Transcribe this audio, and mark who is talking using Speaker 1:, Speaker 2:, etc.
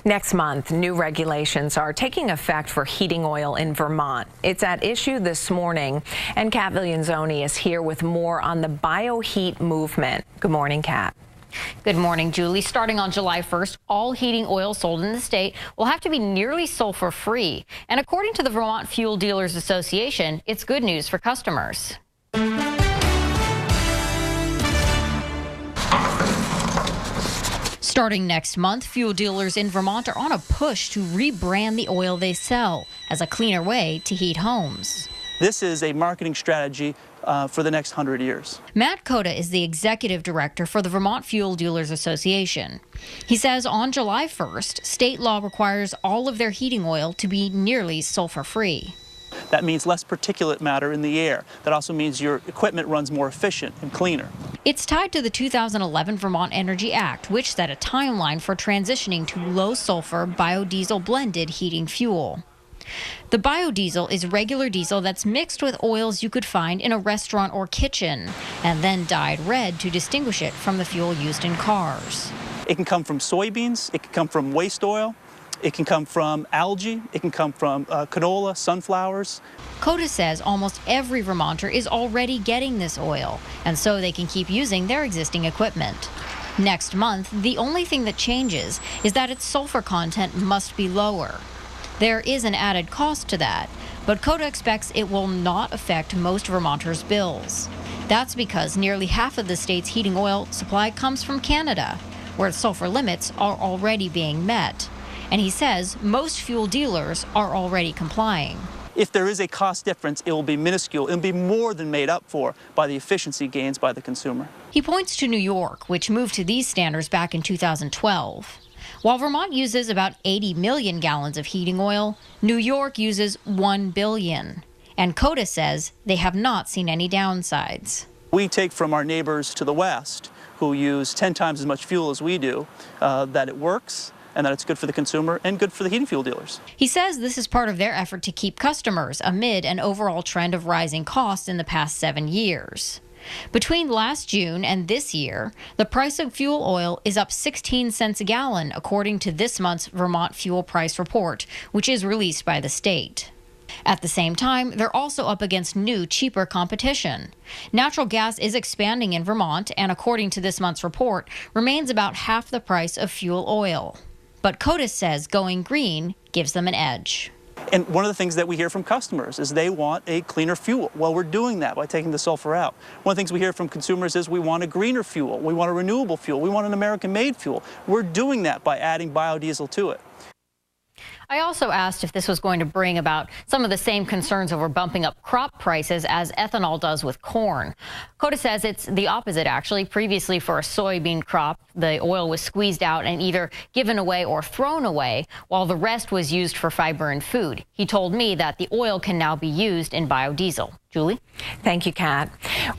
Speaker 1: Next month, new regulations are taking effect for heating oil in Vermont. It's at issue this morning, and Kat Villanzoni is here with more on the BioHeat movement. Good morning, Kat.
Speaker 2: Good morning, Julie. Starting on July 1st, all heating oil sold in the state will have to be nearly sulfur-free. And according to the Vermont Fuel Dealers Association, it's good news for customers. Starting next month, fuel dealers in Vermont are on a push to rebrand the oil they sell as a cleaner way to heat homes.
Speaker 3: This is a marketing strategy for the next 100 years.
Speaker 2: Matt Cota is the executive director for the Vermont Fuel Dealers Association. He says on July 1st, state law requires all of their heating oil to be nearly sulfur-free.
Speaker 3: That means less particulate matter in the air. That also means your equipment runs more efficient and cleaner.
Speaker 2: It's tied to the 2011 Vermont Energy Act, which set a timeline for transitioning to low-sulfur biodiesel blended heating fuel. The biodiesel is regular diesel that's mixed with oils you could find in a restaurant or kitchen, and then dyed red to distinguish it from the fuel used in cars.
Speaker 3: It can come from soybeans, it can come from waste oil, it can come from algae, it can come from canola, sunflowers.
Speaker 2: Cota says almost every Vermonter is already getting this oil, and so they can keep using their existing equipment. Next month, the only thing that changes is that its sulfur content must be lower. There is an added cost to that, but Cota expects it will not affect most Vermonters' bills. That's because nearly half of the state's heating oil supply comes from Canada, where sulfur limits are already being met. And he says most fuel dealers are already complying.
Speaker 3: If there is a cost difference, it will be minuscule. It will be more than made up for by the efficiency gains by the consumer.
Speaker 2: He points to New York, which moved to these standards back in 2012. While Vermont uses about 80 million gallons of heating oil, New York uses 1 billion. And Cota says they have not seen any downsides.
Speaker 3: We take from our neighbors to the west, who use 10 times as much fuel as we do, that it works, and that it's good for the consumer and good for the heating fuel dealers.
Speaker 2: He says this is part of their effort to keep customers amid an overall trend of rising costs in the past 7 years. Between last June and this year, the price of fuel oil is up 16 cents a gallon, according to this month's Vermont Fuel Price Report, which is released by the state. At the same time, they're also up against new, cheaper competition. Natural gas is expanding in Vermont and, according to this month's report, remains about half the price of fuel oil. But Cota says going green gives them an edge.
Speaker 3: And one of the things that we hear from customers is they want a cleaner fuel. Well, we're doing that by taking the sulfur out. One of the things we hear from consumers is we want a greener fuel, we want a renewable fuel, we want an American-made fuel. We're doing that by adding biodiesel to it.
Speaker 2: I also asked if this was going to bring about some of the same concerns over bumping up crop prices as ethanol does with corn. Cota says it's the opposite, actually. Previously, for a soybean crop, the oil was squeezed out and either given away or thrown away, while the rest was used for fiber and food. He told me that the oil can now be used in biodiesel. Julie?
Speaker 1: Thank you, Kat.